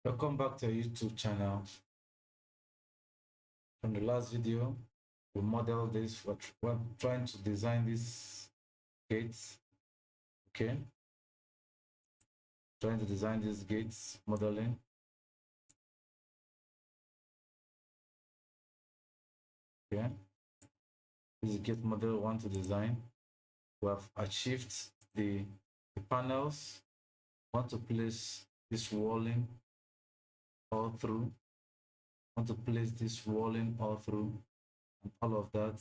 Welcome back to our YouTube channel. From the last video, we modeled this. We're trying to design these gates. Okay, trying to design these gates, modeling. Okay, this is gate model we want to design. We have achieved the panels. We want to place this walling all through. Want to place this walling all through, and all of that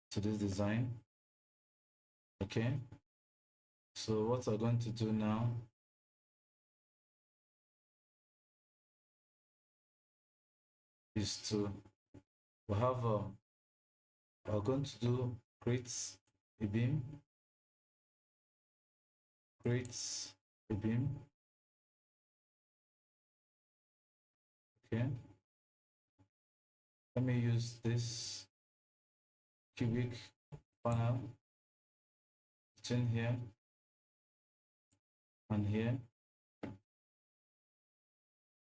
to this design. Okay, so what we're going to do now is to we have we're going to do create a beam, create a beam. Okay, let me use this cubic panel between here and here,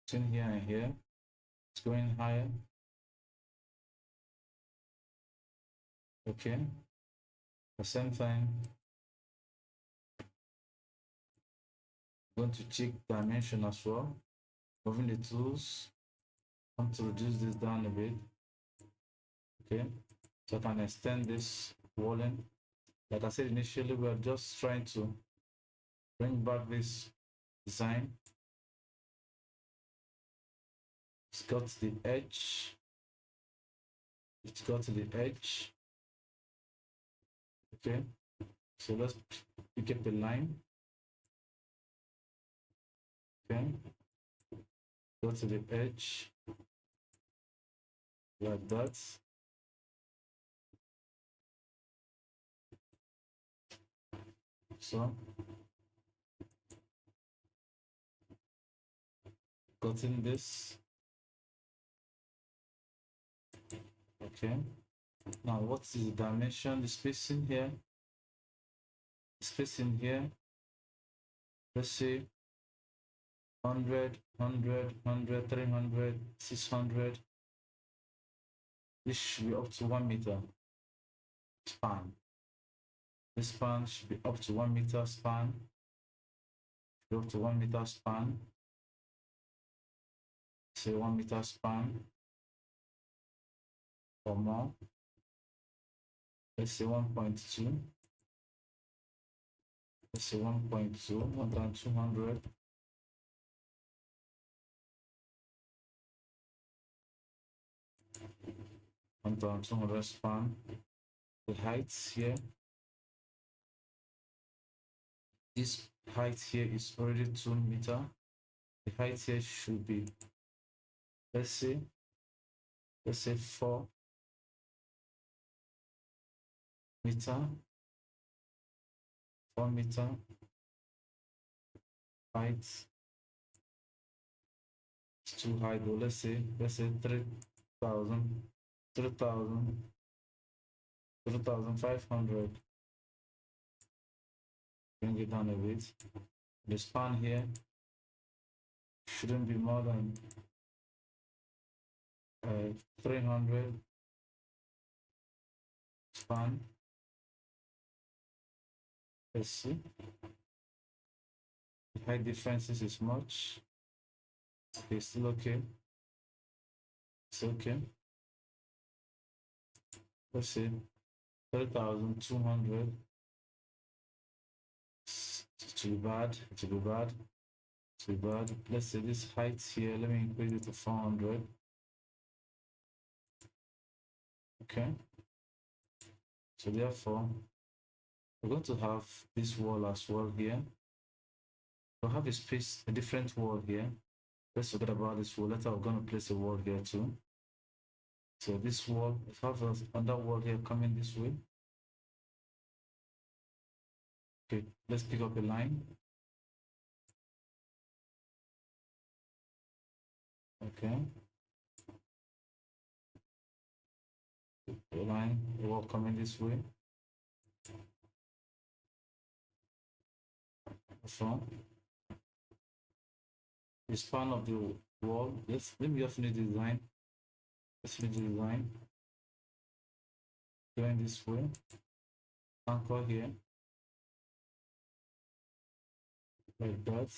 between here and here. It's going higher. Okay, the same thing. I'm going to check dimension as well. Moving the tools. I want to reduce this down a bit. Okay, so I can extend this walling. Like I said initially, we are just trying to bring back this design. It's got the edge. It's got the edge. Okay, so let's pick up a line. Okay, go to the edge like that. So cutting this. Okay, now what is the dimension? The spacing here. The spacing here. Let's say 100, 100, 100, 300, 600. This should be up to 1 meter span. This span should be up to 1 meter span. Up to 1 meter span. Say 1 meter span or more. Let's say 1.2. Let's say 1.2, 1,200. On 200 span. The height here, this height here is already 2 meter. The height here should be, let's say 4 meter. 4 meter height. It's too high though. Let's say 3,000, 3,500. Bring it down a bit. The span here shouldn't be more than 300 span. Let's see. The height differences is much. Okay, still okay. It's okay. Let's see. 3,200. To be bad, to be bad, to be bad. Let's say this height here, let me increase it to 400. Okay. So therefore, we're going to have this wall as well here. We'll have a space, a different wall here. Let's forget about this wall. Later, we're going to place a wall here too. So this wall, we have another wall here coming this way. Okay, let's pick up a line. Okay. The line, the wall coming this way. So the span of the wall. Let me just finish the design. Let's finish the design. Going this way. Anchor here. Like that.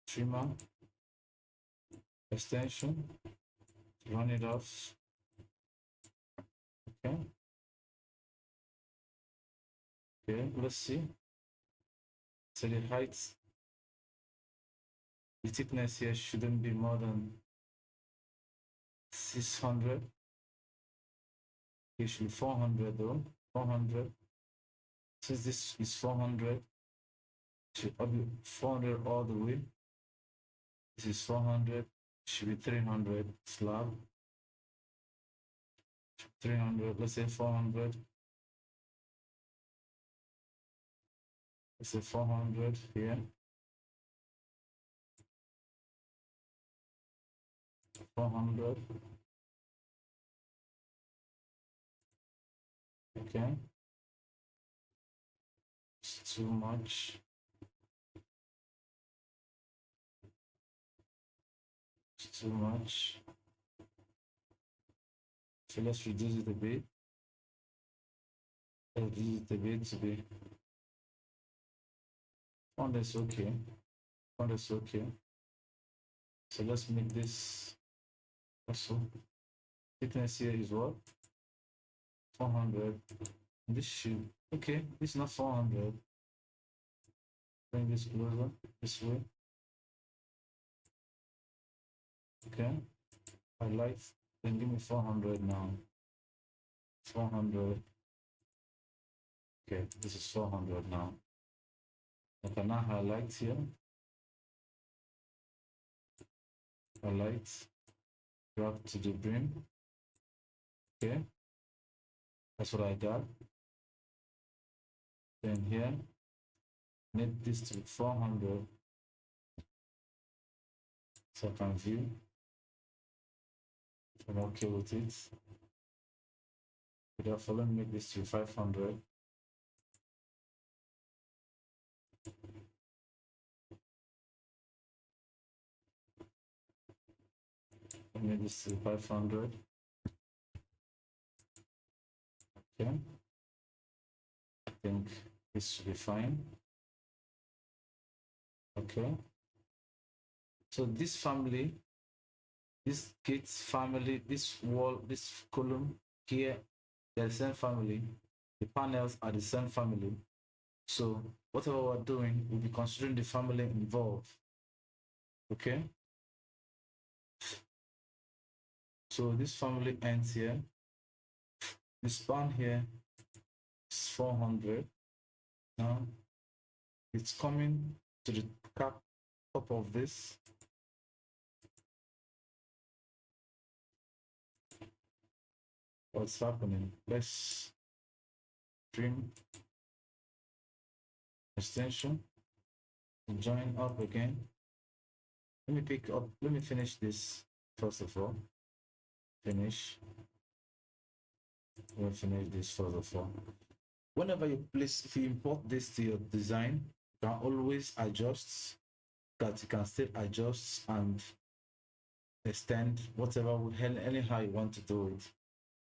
Trimmer. Extension. Run it off. Okay. Okay, let's see. So the height, the thickness here shouldn't be more than 600. It should be 400 though. 400. Since this is 400, it should be 400 all the way. This is 400. It should be 300 slab. 300. Let's say 400. Let's say 400 here. 400. Okay. It's too much. It's too much. So let's reduce it a bit. Let's reduce it a bit to be. 400 is okay. 400 is okay. So let's make this also. Thickness here is what? 400. This should, okay, this is not 400. Bring this closer, this way. Okay, highlight, then give me 400 now. 400. Okay, this is 400 now. I can now highlight here. Highlight, drag to the brim. Okay, that's what I got. Then here, make this to 400. So I can view. I'm okay with it. Therefore, let me make this to 500. Let me make this to 500. Okay. I think this should be fine. Okay. So this family, this gates family, this wall, this column here, they're the same family. The panels are the same family. So whatever we're doing, we'll be considering the family involved. Okay. So this family ends here. The span here is 400. Now it's coming to the top of this. What's happening? Let's trim extension, join up again. Let me pick up, let me finish this first of all. Finish. We'll finish this first of all. Whenever you place, if you import this to your design, you can always adjust, that you can still adjust and extend whatever, anyhow you want to do it.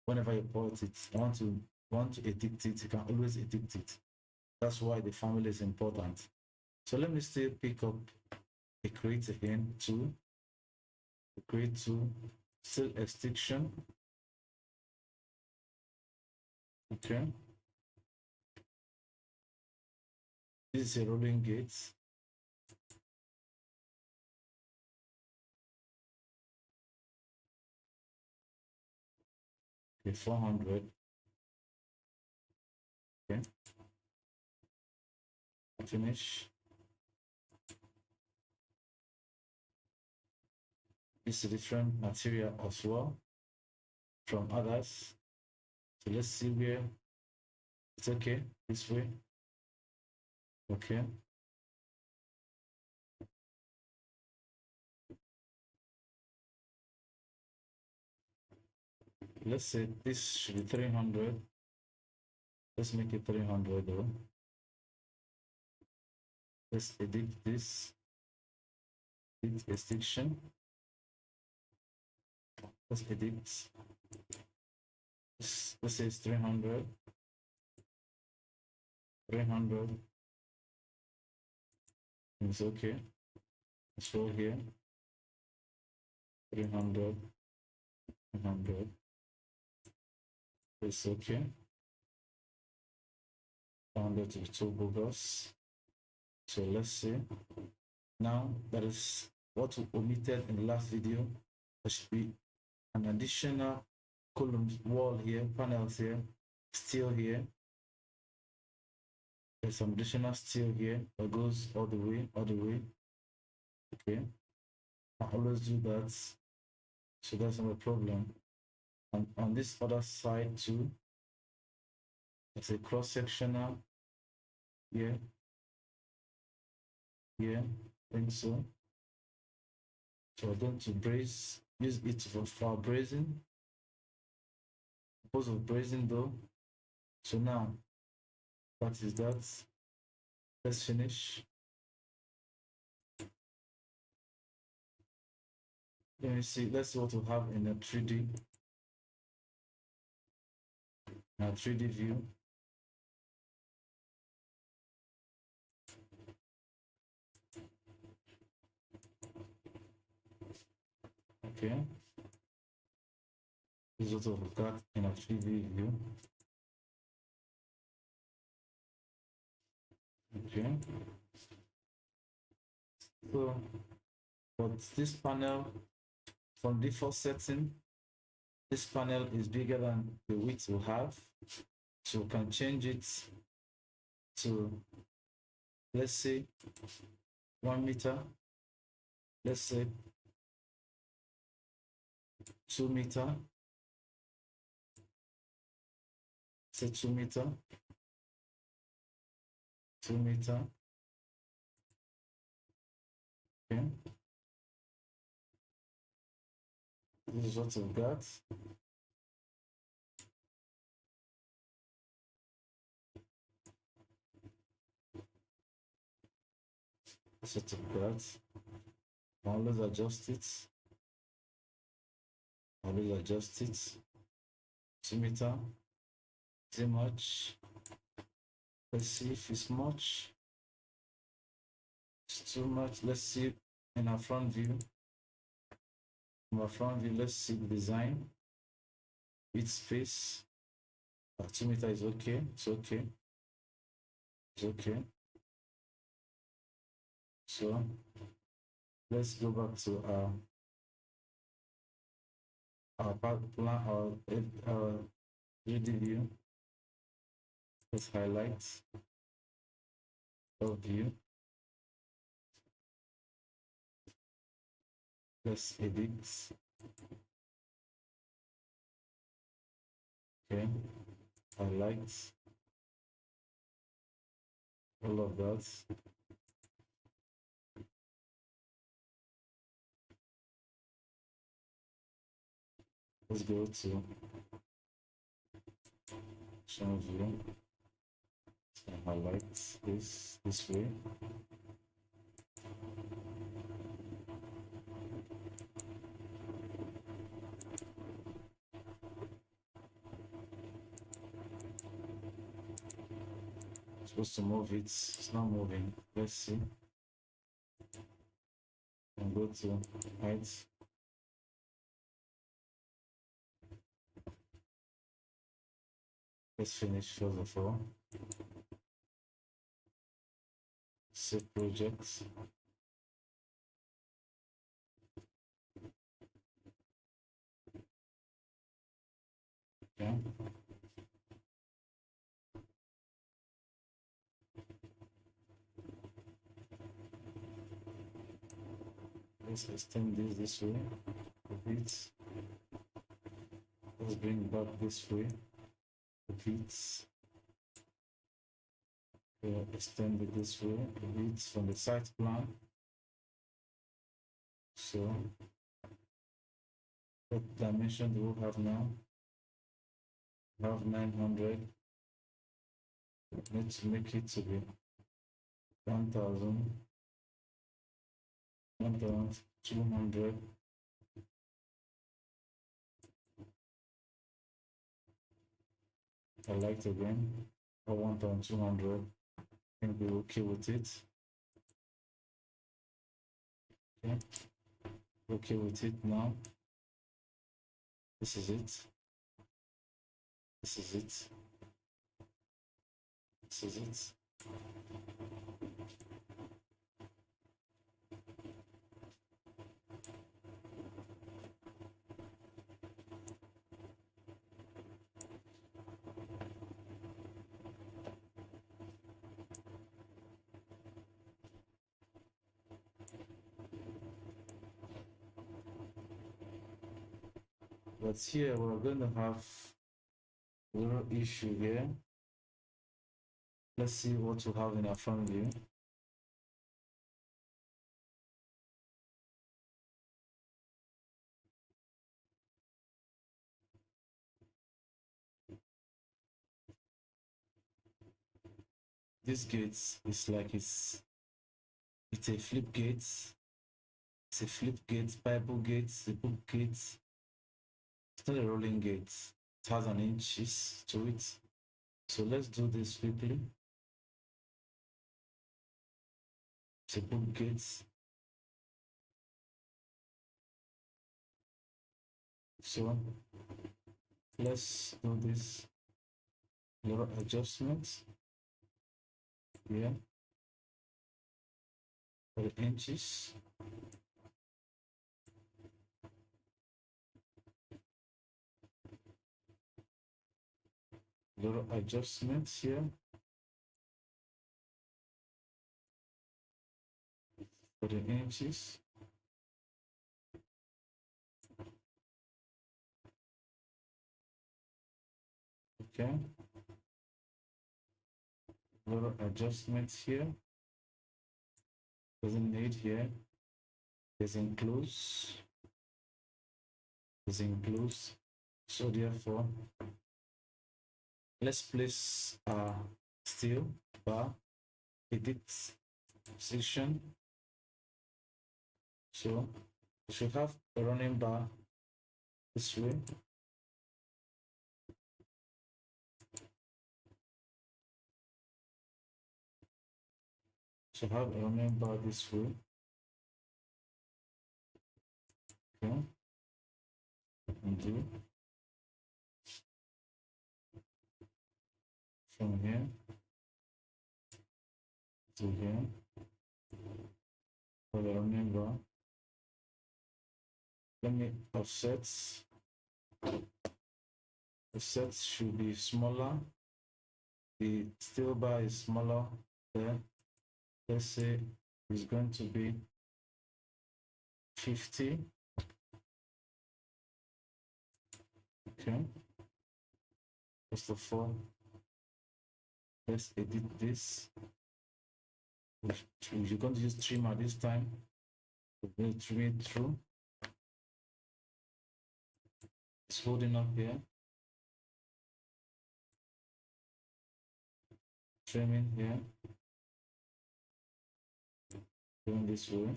Whenever you import it, want to edit it, you can always edit it. That's why the family is important. So let me still pick up a create again, tool, create tool, still extinction. Okay. This is a rolling gate. Okay, 400. Okay. Finish. It's a different material as well from others. So let's see where it's okay this way. Okay. Let's say this should be 300. Let's make it 300 though. Let's edit this. edit extinction. Let's edit. Let's say it's 300. 300. It's okay. Let's go here. 300. 300. It's okay. 100 to 2 bogus. So let's see. Now that is what we omitted in the last video. There should be an additional column wall here, panels here, steel here. There's some additional steel here that goes all the way. Okay. I always do that. So that's not a problem. And on this other side too, it's a cross-sectional here. I think so. So we're going to use it for brazing. Purpose of brazing though. So now, that is that. Let's finish. Let me see. Let's see what we have in a 3D. In a 3D view. Okay. This is what we've got in a 3D view. Okay. So, but this panel, from default setting, this panel is bigger than the width we have. So we can change it to, let's say, 1 meter. Let's say 2 meter. Say 2 meter. 2 meter. Okay. This is what we've got. This is what we've got. Always adjust it. Always adjust it. 2 meter. Too much. Let's see if it's much. It's too much. Let's see in our front view. From our front view, let's see the design. With space. 2 meter is okay. It's okay. It's okay. So let's go back to our plan, our 3D view. Let's highlight our view. Let's edit. Okay, highlight all of that. Let's go to channel view. So highlight this way. Supposed to move it. It's not moving. Let's see. And go to height. Let's finish first of all. Save projects. Okay. Let's extend this way a bit. Let's bring it back this way a bit. Extend it this way a bit from the site plan. So what dimension do we have now? We have 900. We need to make it to be 1000. 1200. I liked again, or 1200. I think we're okay with it. Okay, okay with it now. This is it. This is it. This is it. But here we're going to have a little issue here. Let's see what we have in our front view. This gate is like it's a flip gate. It's a flip gate, Bible gate, a book gate. It's not a rolling gate. It has an inches to it. So let's do this quickly. It's a book gate. So let's do this little adjustments here for the inches. Little adjustments here for the inches. Okay. Little adjustments here. Doesn't need here. This includes. This includes. So therefore, let's place a steel bar, edit section. So we should have a running bar this way. Should have a running bar this way. Okay. Undo. From here to here for the running bar. Let me offset. Offset should be smaller. The steel bar is smaller there. Let's say it's going to be 50. Okay. First of all, let's edit this. You're going to use trimmer this time. We'll trim it through. It's holding up here. Trimming here. Going this way.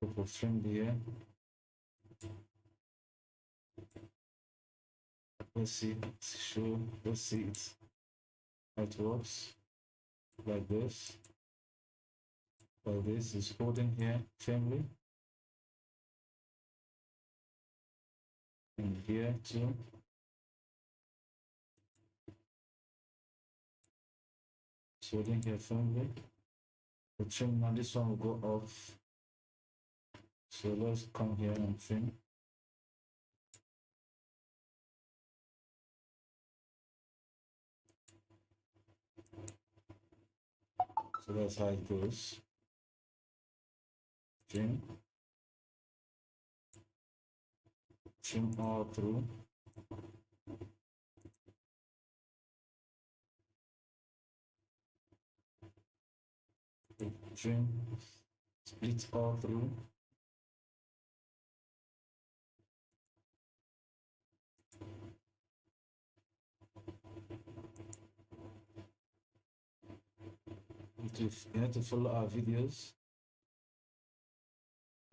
We'll trim here. Let's see. Let's see it. It works like this. Like this is holding here firmly. And here too. It's holding here firmly. The trim now, this one will go off. So let's come here and trim. So that's how it goes. Trim. Trim all through. Trim. Split all through. you need to follow our videos.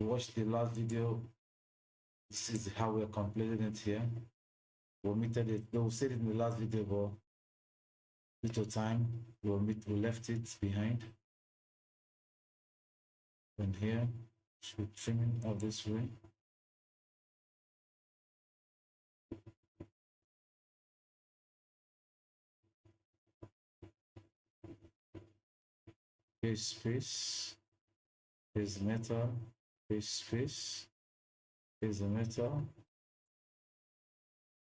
Watch the last video. This is how we're completing it here. We omitted it. They will say it in the last video, but due to time, we left it behind. And here, should trimming of this way. Here's space. Here's metal. Here's space. Here's the metal.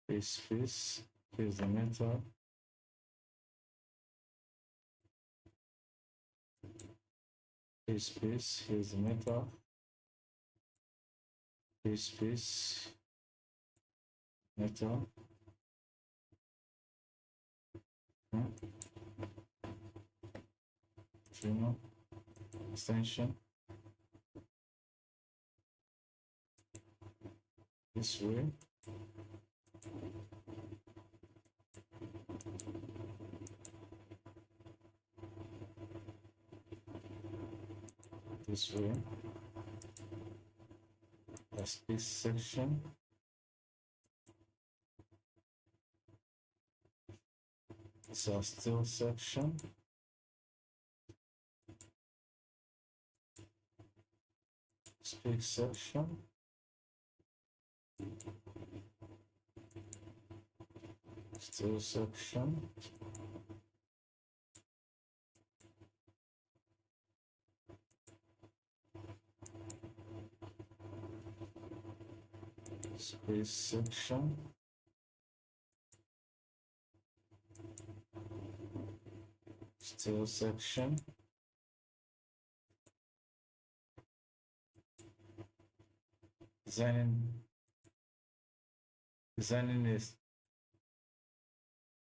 Here's space. Here's the metal. Here's space. Here's the metal. Here's space. Metal. Trimmer. Extension. This way. This way. That's this section. It's a steel section. Space section. Steel section. Space section. Steel section. Designing this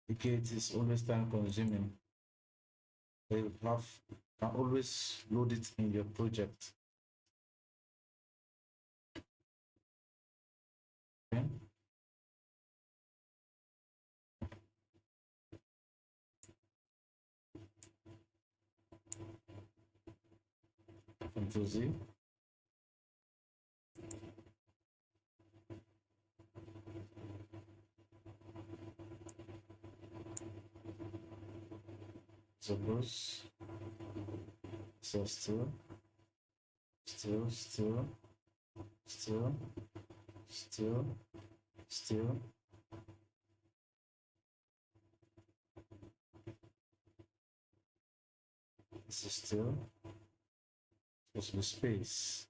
the gate is always time consuming. You can always load it in your project. Okay. Control Z. Suppose so still. This is still supposed to be space.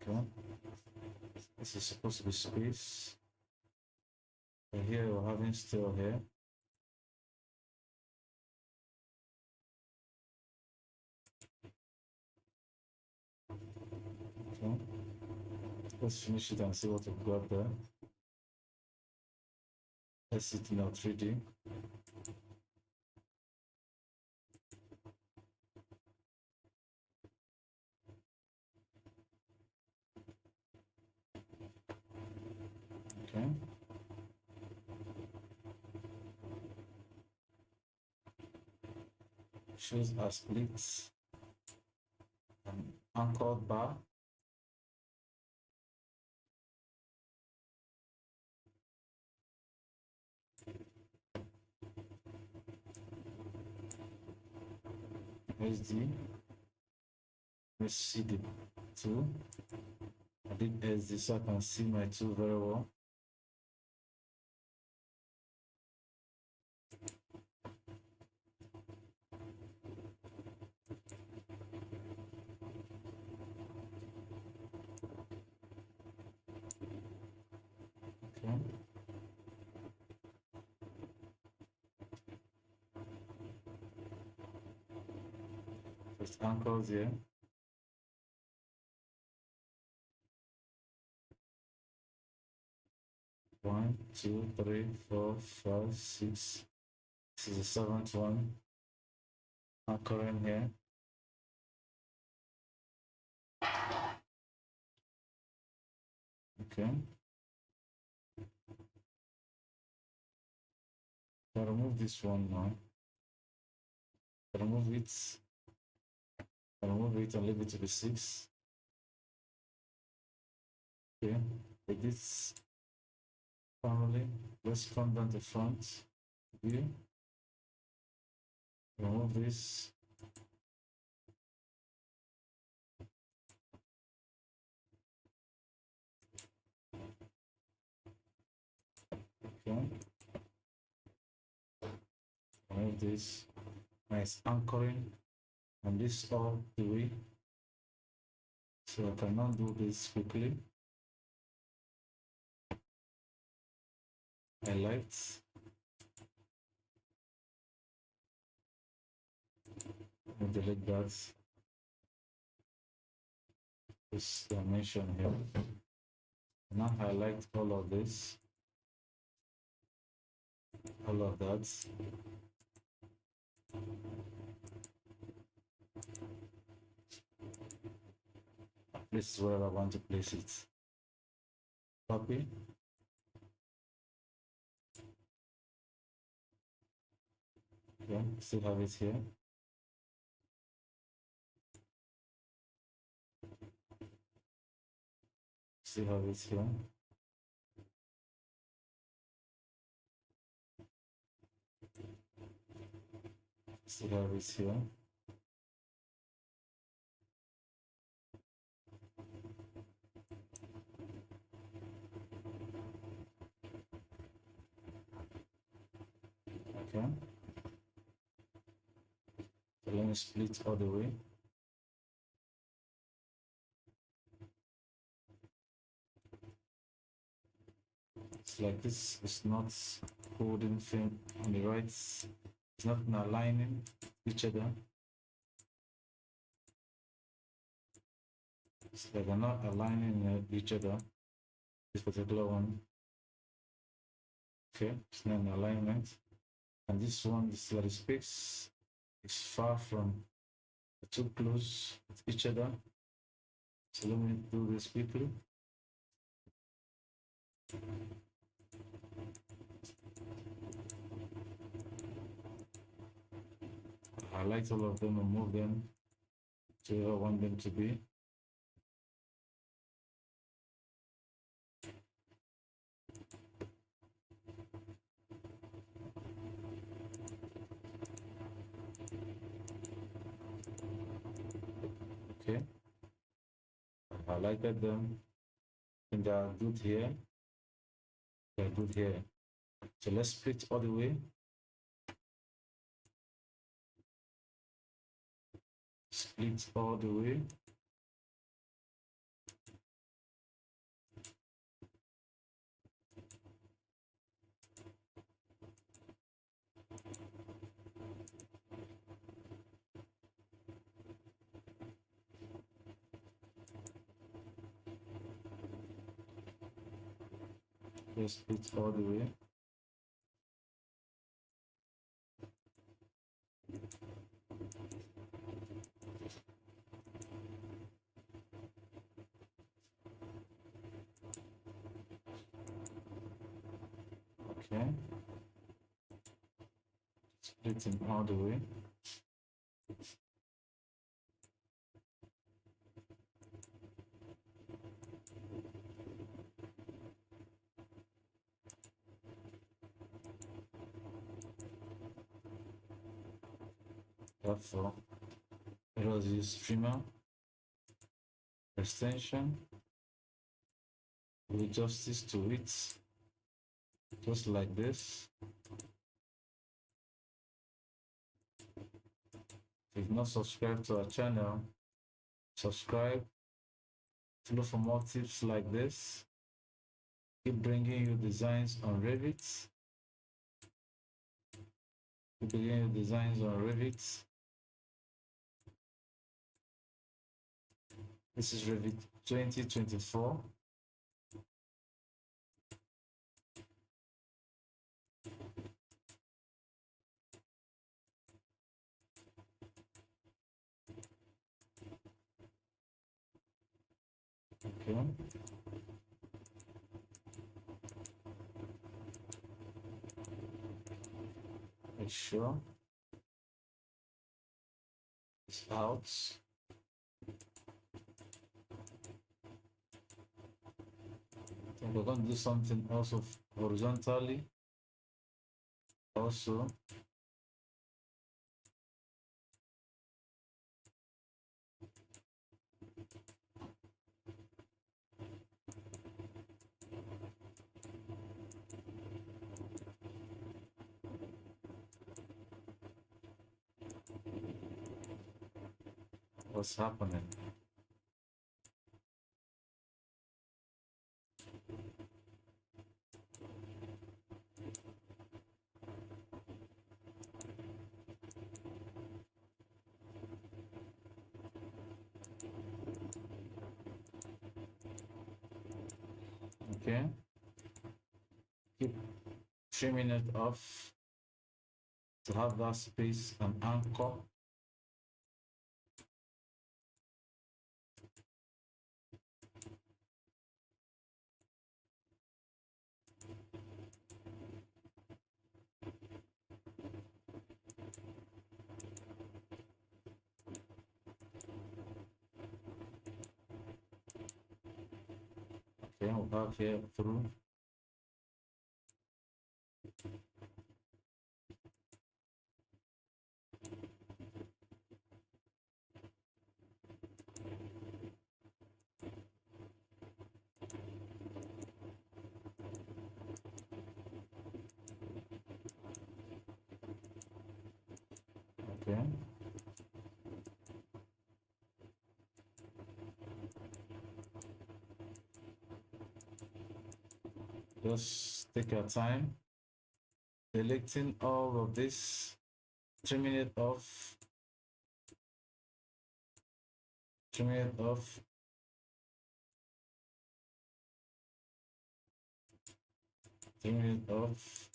Okay. This is supposed to be space. And here we're having still here. Okay. Let's finish it and see what we've got there. Let's see it in our 3D. Okay. Shows a split and anchored bar. SD. Let's see the tool. I did SD so I can see my tool very well. Okay. First anchors here. One, two, three, four, five, six. This is the seventh one. Anchoring here. Okay. I'll remove this one now. I'll remove it. I'll remove it and leave it to be 6. Okay. With this family, let's come down to front view. Remove this. Okay. Remove this. Nice anchoring. And this all the way. So I cannot do this quickly. Highlight. Delete that. This dimension here. Now highlight all of this. All of that. This is where I want to place it. Copy. Okay, still have it here. Still have it here. Still have it here. Okay. So let me split all the way. It's like this is not holding thing on the right. It's not aligning each other. It's like they're not aligning each other. This particular one. Okay, it's not in alignment. And this one, this like space is far from too close with each other. So let me do this quickly. Highlight all of them and move them to where I want them to be. Okay, I highlighted them and they are good here. They're good here. So let's split all the way. Split all the way. Let's split all the way. Okay. Splitting all the way. Therefore, it was use streamer extension. We adjust this to it, just like this. If you've not subscribed to our channel, subscribe to look for more tips like this. Keep bringing you designs on Revit. Keep bringing you designs on Revit. This is Revit 2024. Okay. make sure it's out. And we're going to do something also horizontally. Also, what's happening? Okay, keep trimming it off to have that space and anchor. Okay, we'll have here through. Okay. Just take your time, selecting all of this, trimming it off, trimming it off, trimming it off,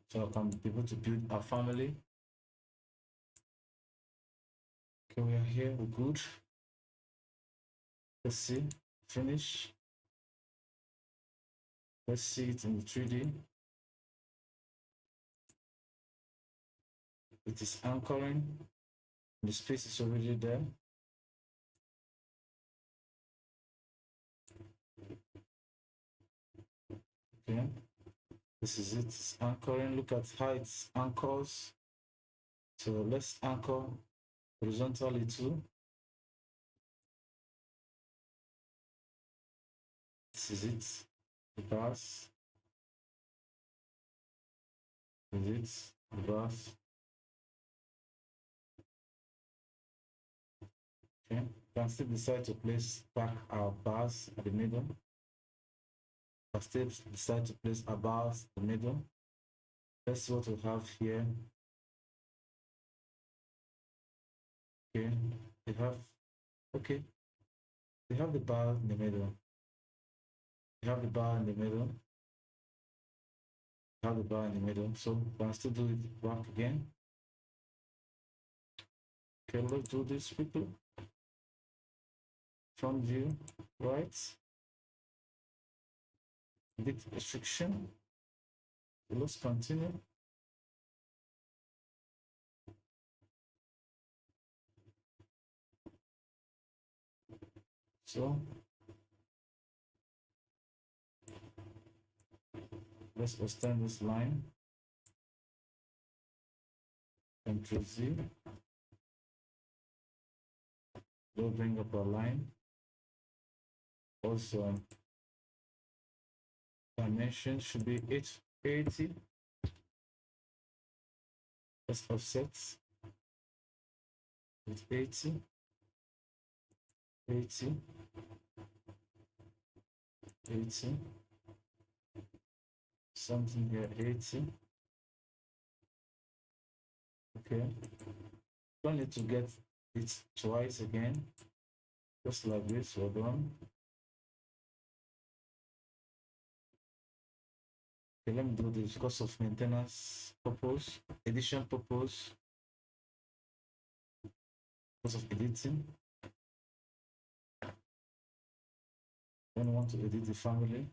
so I can be able to build a family. Okay, we are here, we're good. Let's see, finish. Let's see it in the 3D. It is anchoring. The space is already there. Okay, this is it. It's anchoring. Look at how it anchors. So let's anchor horizontally too. This is it. The bars. This is it. The bars. Okay. We can still decide to place back our bars at the middle. I still decide to place our bars in the middle. Let's see what we have here. Okay, they have, okay, they have the bar in the middle. They have the bar in the middle. They have the bar in the middle. So we can still do it back again. Okay, let's do this quickly. Front view, right? Edit restriction. Let's continue. So let's extend this line. Ctrl Z. We'll bring up our line. Also, dimension should be 880. Let's offset with 80, 80, 80, something here, 80. Okay, don't need to get it twice again, just like this. We're done. Okay, let me do this because of maintenance purpose, edition purpose, because of editing. When I want to edit the family,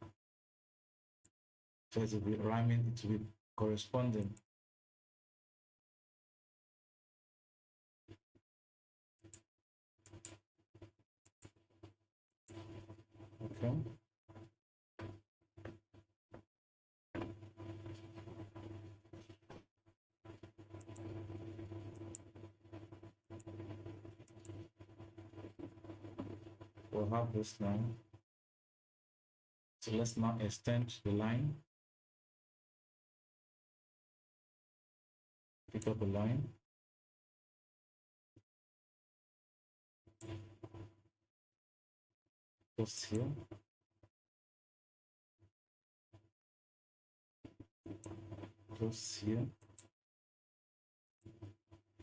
so it will be rhyming, it will be corresponding. Okay. We'll have this now. So let's now extend the line. Pick up a line. Just here. Just here.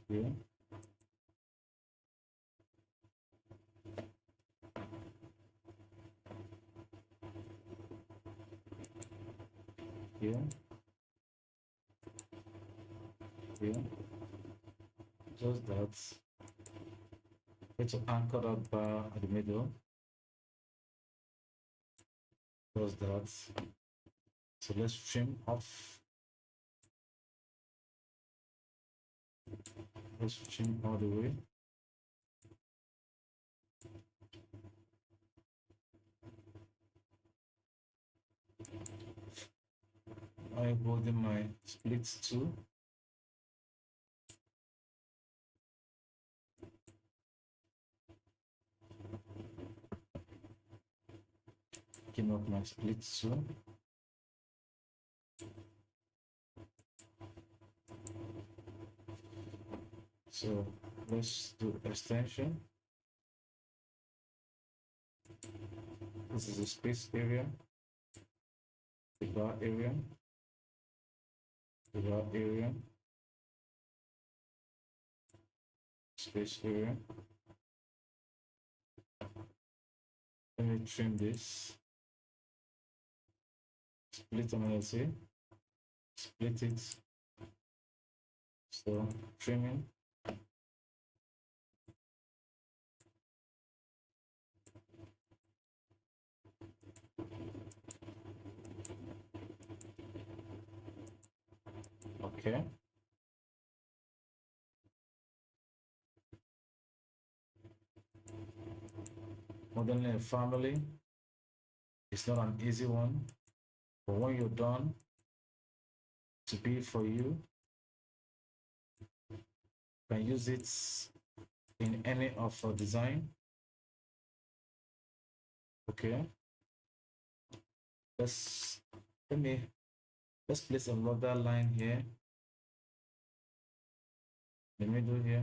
Here. Here. Here. Just that. Get to anchor that bar at the middle. Just that. So let's trim off. Let's trim all the way. I'm holding my split tool. Picking up my split tool. So let's do extension. This is the space area, the bar area, the bar area, space area. Let me trim this. Split analysis. Split it. So trimming. Okay. Modeling a family is not an easy one, but when you're done, to be for you, can use it in any of your design. Okay. Let's place another line here, the middle here.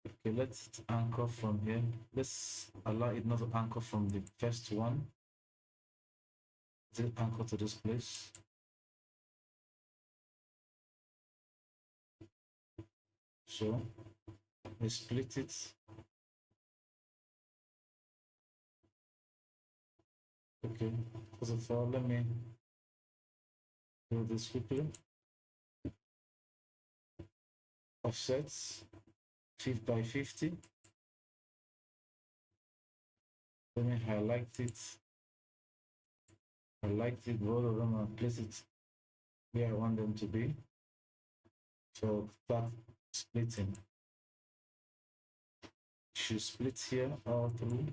Okay, let's anchor from here. Let's allow it not to anchor from the first one. Let's anchor to this place. So we split it. Okay, first of all, let me do this quickly. Offsets 50 by 50. Let me highlight it. Highlight it, both of them, and place it where I want them to be. So start splitting. Should split here all through.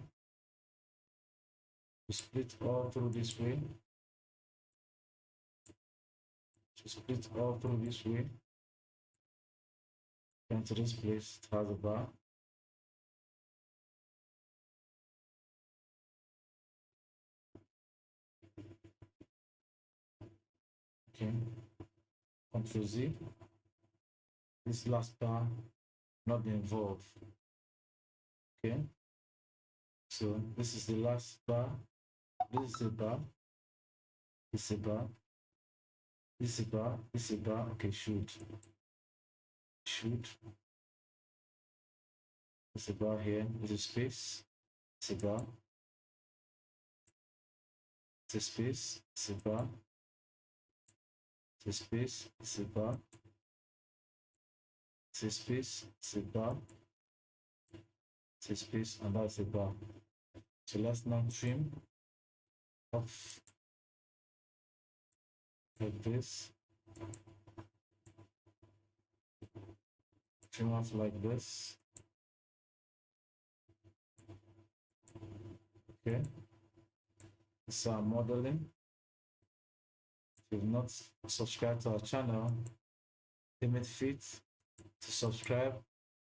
Split all through this way. Split all through this way. And to this place, it has a bar. Okay. Ctrl Z. This last bar not be involved. Okay. So this is the last bar. This is a bar. This is a bar. This is a bar. This is a bar. Okay, shoot. Shoot. There's a bar here. There's a space. It's a bar. It's a space. It's a bar. It's a space. It's a bar. It's a space. It's a bar. It's a space, and that's a bar. So let's now trim off like this, trim off like this. Okay, this is our modeling. If you've not subscribed to our channel, deem it fit to subscribe,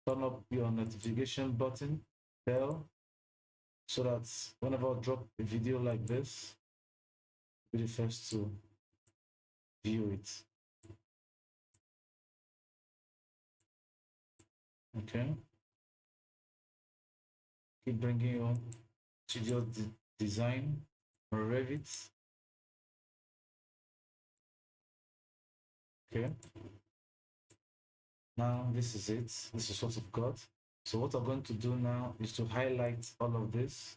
turn up your notification button, bell, so that whenever I drop a video like this, you'll be the first to view it. Okay. Keep bringing you to your design or Revit. Okay. Now this is it. This is what we've got. So what I'm going to do now is to highlight all of this,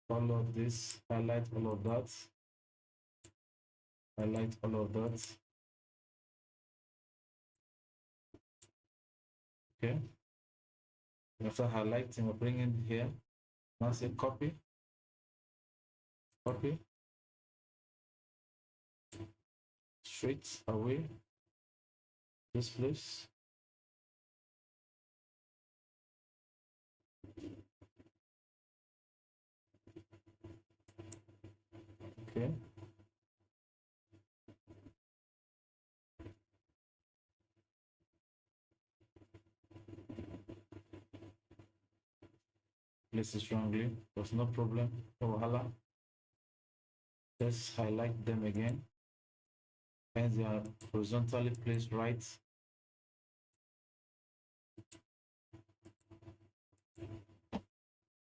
highlight all of that, highlight all of that. Okay. After highlighting, we're bringing here. Now say copy, copy, straight away this place. Okay. Place it strongly. There's no problem. Oh, hala. Let's highlight them again. And they are horizontally placed right.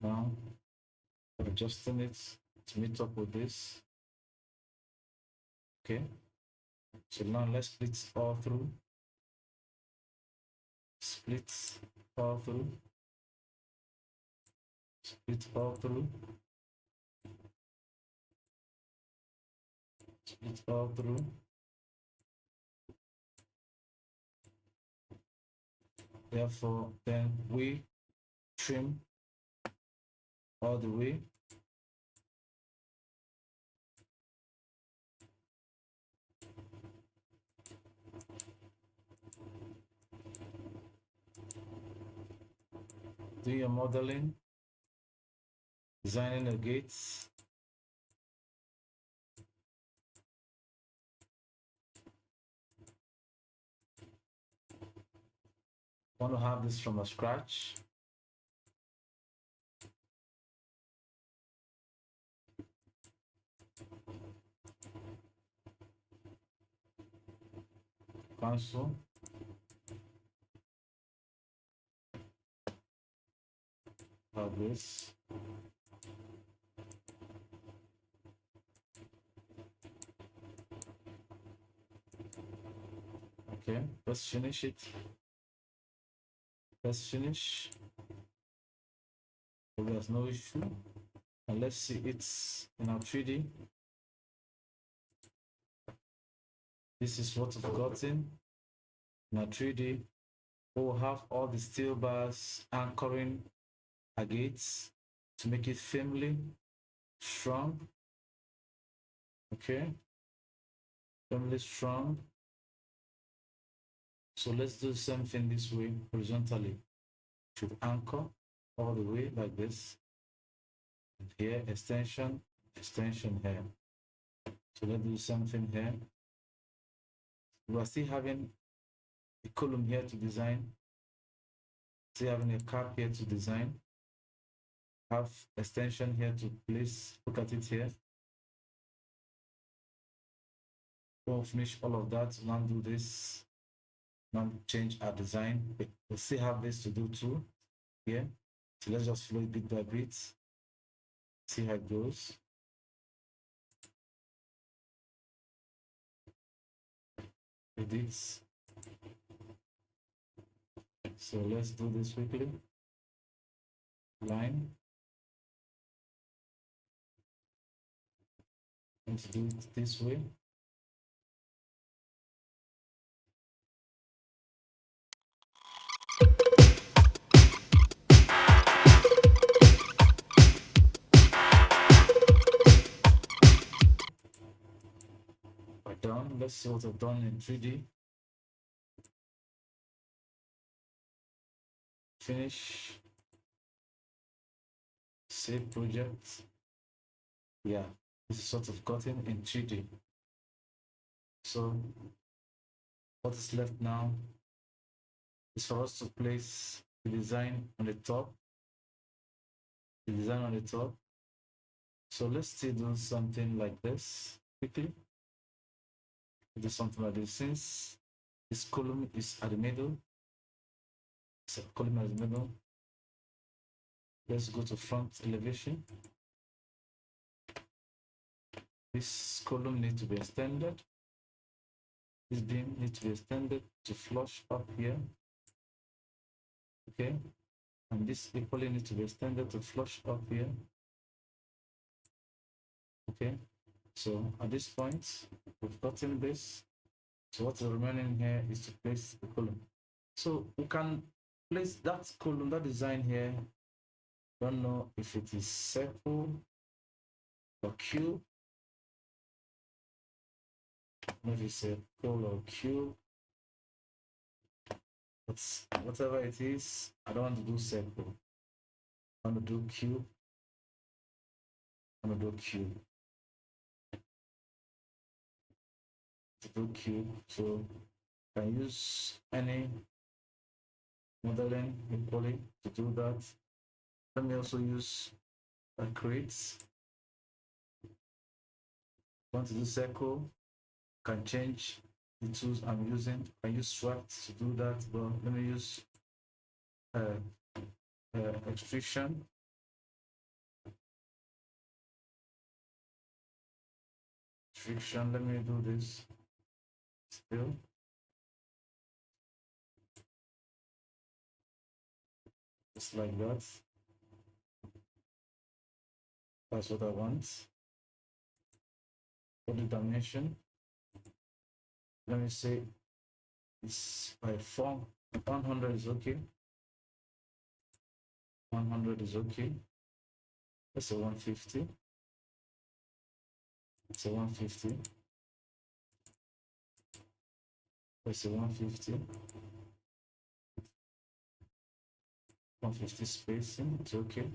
Now, adjusting it to meet up with this. Okay. So now let's split all through. Split all through. Split all through. Split all through. Therefore, then we trim all the way. Do your modeling, designing the gates. Want to have this from a scratch. Cancel. Have this. Okay, let's finish it. Let's finish. So there's no issue. And let's see it's in our 3D. This is what we've gotten in our 3D. We'll have all the steel bars anchoring our gates to make it firmly strong. Okay, firmly strong. So let's do something this way horizontally. Should anchor all the way like this. And here, extension, extension here. So let's do something here. We are still having a column here to design. Still having a cap here to design. Have extension here to place. Look at it here. We'll finish all of that. Now do this. Now change our design. We still have this to do too here. So let's just flow it bit by bit. See how it goes. Edits. So let's do this quickly. Line. Let's do it this way. let's see what I've done in 3D. Finish. Save project. Yeah, this is sort of gotten in 3D. So what is left now is for us to place the design on the top. The design on the top. So let's still do something like this quickly. Do something like this. Since this column is at the middle, it's a column at the middle. Let's go to front elevation. This column needs to be extended. This beam needs to be extended to flush up here. Okay, and this equally needs to be extended to flush up here. Okay, so at this point, we've gotten this. So what's remaining here is to place the column. So we can place that column, that design here. Don't know if it is circle or cube. Maybe it's a circle or cube. But whatever it is, I don't want to do circle. I want to do cube. I want to do cube. To do cube. So I can use any modeling equally to do that. Let me also use a create. Want to do circle, can change the tools I'm using. I use swath to do that, but let me use extrusion. Extrusion, let me do this still. Just like that. That's what I want. For the dimension, let me say it's by 100 is okay. 100 is okay. That's a 150. It's a 150. That's a 150. 150 spacing, it's okay.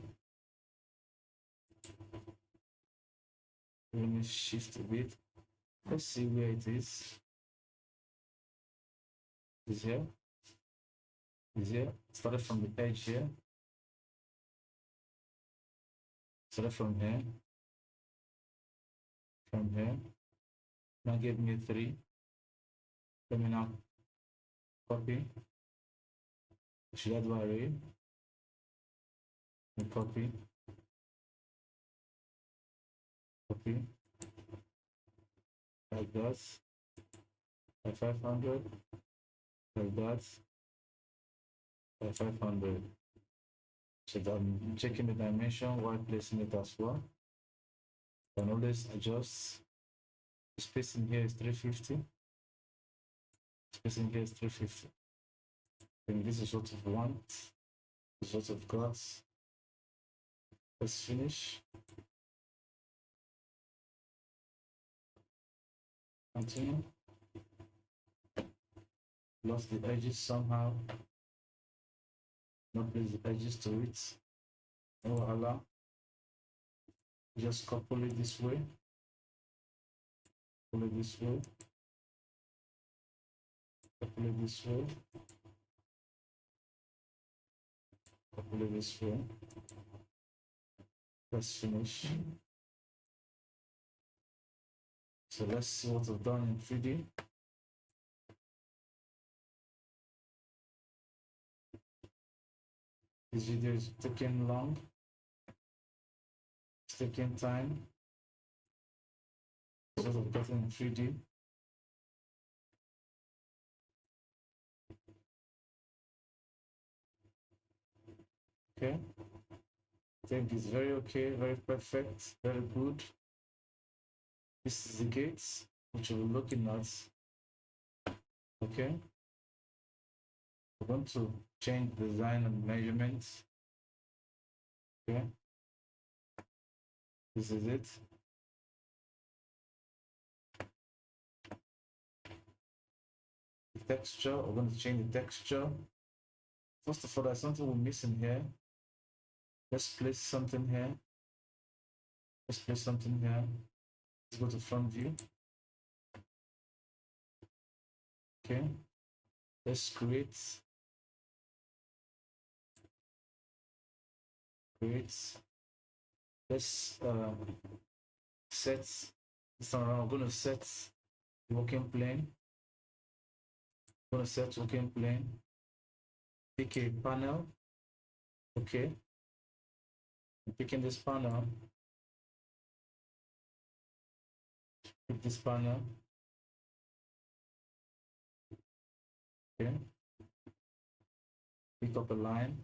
Let me shift a bit. Let's see where it is. Is here. Is here. Started from the edge here. Started from here. From here. Now give me 3. Let me now copy. Should I do array? And copy. Copy. Like that. By 500. Like that. By 500. So I'm checking the dimension while placing it as well. Can always adjust. The spacing here is 350. Spacing here is 350. And this is what we want. This is what we've got. Let's finish. Continue. Lost the edges somehow. Not place the edges to it. No allow. Just couple it this way. Couple it this way. Couple it this way. Couple it this way. Let's finish. So let's see what I've done in 3D. This video is taking long. It's taking time. So I've gotten in 3D. Okay. I think it's very okay, very perfect, very good. This is the gates which we're looking at. Okay. We're going to change design and measurements. Okay. This is it. texture. We're going to change the texture. First of all, there's something we're missing here. Let's place something here. Let's place something here. Let's go to front view. Okay. Let's create let's set this one around. I'm going to set the working plane. I'm going to set working plane. Pick a panel. Okay. I'm picking this panel. Pick this panel. Okay. Pick up a line.